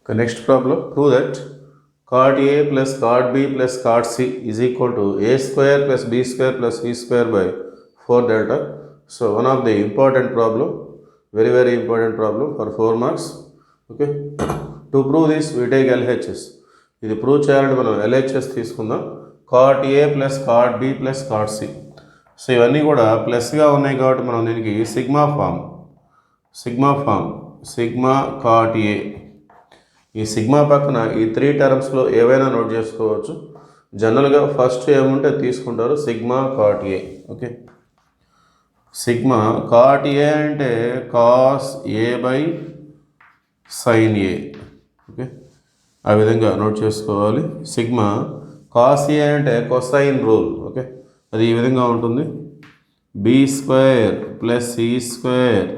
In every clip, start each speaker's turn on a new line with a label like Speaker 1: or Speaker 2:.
Speaker 1: Okay, next problem, prove that cot A plus cot B plus cot C is equal to A square plus B square plus C square by 4 delta. So one of the important problem, very important problem for 4 marks. Okay. To prove this we take LHS. ఇది prove చేయాలంటే మనం LHS తీసుకుందాం. cot A plus cot B plus cot C. So ఇవన్నీ కూడా ప్లస్గా ఉన్నాయి కాబట్టి మనం దీనికి సిగ్మా cot A. ఈ సిగ్మా పక్కన ఈ 3 టర్మ్స్లో ఏవైనా నోట్ చేసుకోవచ్చు. జనరల్గా ఫస్ట్ ఏముంటే తీసుకుంటారు sigma cot A. Okay, sigma cot A అంటే cos A by sin A. Okay, ఆ విధంగా నోట్ చేసుకోవాలి. సిగ్మా కాస్ ఏ అంటే కొసైన్ రూల్. ఓకే, అది ఈ విధంగా ఉంటుంది. B square plus C square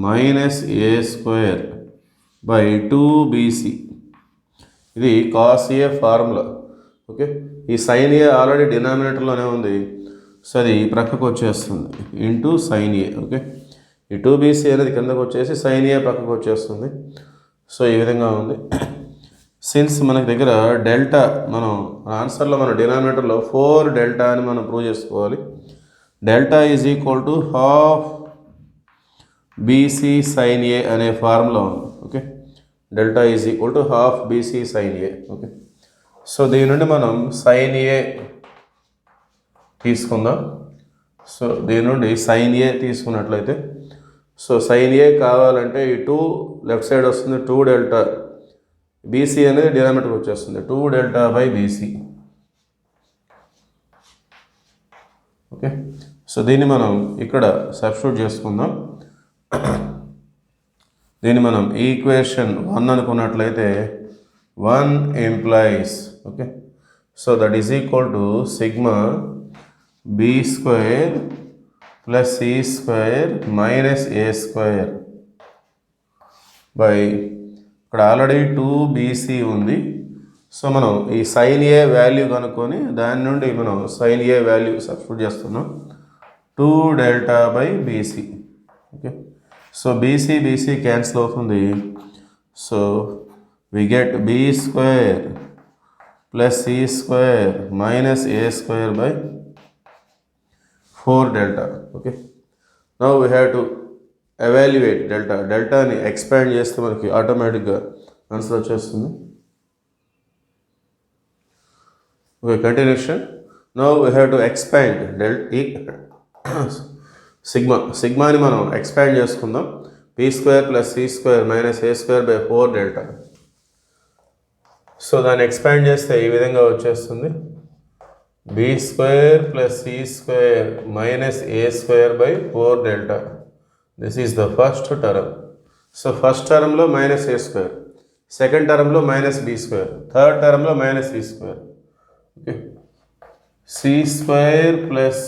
Speaker 1: minus A square by 2bc. ఇది కాస్ ఏ ఫార్ములా. ఓకే, ఈ సైన్ ఏ ఆల్రెడీ డినామినేటర్లోనే ఉంది, సో అది ప్రక్కకు వచ్చేస్తుంది ఇంటూ సైన్ ఏ. ఓకే, ఈ 2bc అనేది కిందకు వచ్చేసి సైన్ ఏ పక్కకు వచ్చేస్తుంది. సో ఈ విధంగా ఉంది. సిన్స్ మనకి దగ్గర డెల్టా, మనం ఆన్సర్లో మన డినామినేటర్లో 4 డెల్టా అని మనం ప్రూవ్ చేసుకోవాలి. Delta is equal to half BC sin A అనే ఫార్ములా ఉంది. Okay, delta is equal to half BC sin A. Okay, so దీని నుండి మనం సైన్ ఏ తీసుకుందాం. సో దీని నుండి సైన్ ఏ తీసుకున్నట్లయితే, సో సైన్ ఏ కావాలంటే ఈ 2 లెఫ్ట్ సైడ్ వస్తుంది, 2 డెల్టా. బీసీ అనేది డినామినేటర్కి వచ్చేస్తుంది 2 delta by b c. Okay, so దీన్ని మనం ఇక్కడ సబ్స్టిట్యూట్ చేసుకుందాం. దీన్ని మనం ఈక్వేషన్ 1 అనుకున్నట్లయితే 1 implies, okay, so that is equal to sigma B square plus C square minus A square by, ఇక్కడ ఆల్రెడీ 2bc ఉంది. సో మనం ఈ సైన్ ఏ వాల్యూ కనుక్కొని దాని నుండి మనం సైన్ ఏ వాల్యూ సబ్స్టిట్యూట్ చేస్తున్నాం. 2 delta by b c. Okay, so b c cancel అవుతుంది. So we get b square plus C square minus A square by 4 delta. Okay, now we have to evaluate డెల్టాని expand చేస్తే మనకి ఆటోమేటిక్గా ఆన్సర్ వచ్చేస్తుంది. Okay, continuation. Now we have to expand సిగ్మాని మనం expand చేసుకుందాం. P square plus C square minus A square by 4 delta. So దాన్ని expand చేస్తే ఈ విధంగా వచ్చేస్తుంది. B square plus C square minus A square by 4 delta. This is the first term. So first టర్మ్లో minus ఏ square, second టర్మ్లో minus be square, third టర్మ్లో minus C square. Okay, C square plus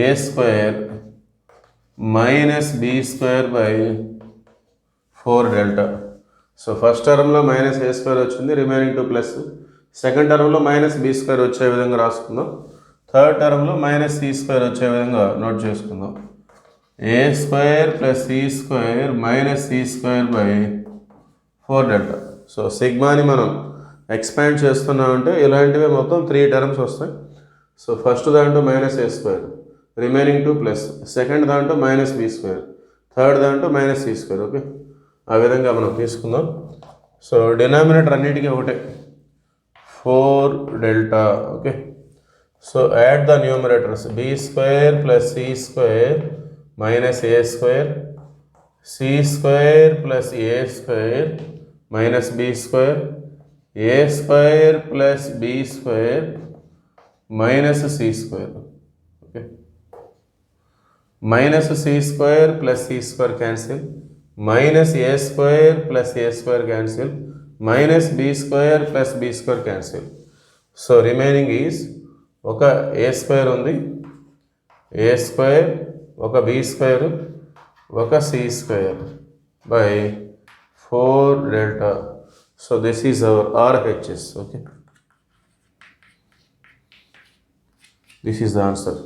Speaker 1: A square minus be square by 4 delta. So first టర్మ్లో minus ఏ square వచ్చింది, remaining 2 plus. Second టర్మ్లో minus be square వచ్చే విధంగా రాసుకుందాం. Third టర్మ్లో minus C square వచ్చే విధంగా నోట్ చేసుకుందాం. ఏ square plus C square minus C square by 4 delta. So సిగ్మాని మనం ఎక్స్పాండ్ చేస్తున్నామంటే ఇలాంటివే మొత్తం 3 టర్మ్స్ వస్తాయి. సో ఫస్ట్ దాంట్లో మైనస్ ఏ స్క్వేర్, రిమైనింగ్ 2 ప్లస్, సెకండ్ దాంట్లో మైనస్ బీ స్క్వేర్, థర్డ్ దాంట్లో మైనస్ సి స్క్వేర్. ఓకే, ఆ విధంగా మనం తీసుకుందాం. సో డినామినేటర్ అన్నిటికీ ఒకటే 4 delta. Okay, so add the numerators. B square plus C square minus A square, c square plus A square minus be square, A square plus B square minus C square. Okay, minus C square plus C square cancel, minus A square plus A square cancel, minus be square plus B square cancel. So remaining is ఒక A square ఉంది, A square, ఒక B square, ఒక C square by 4 delta. So this is our RHS. Okay, this is the answer.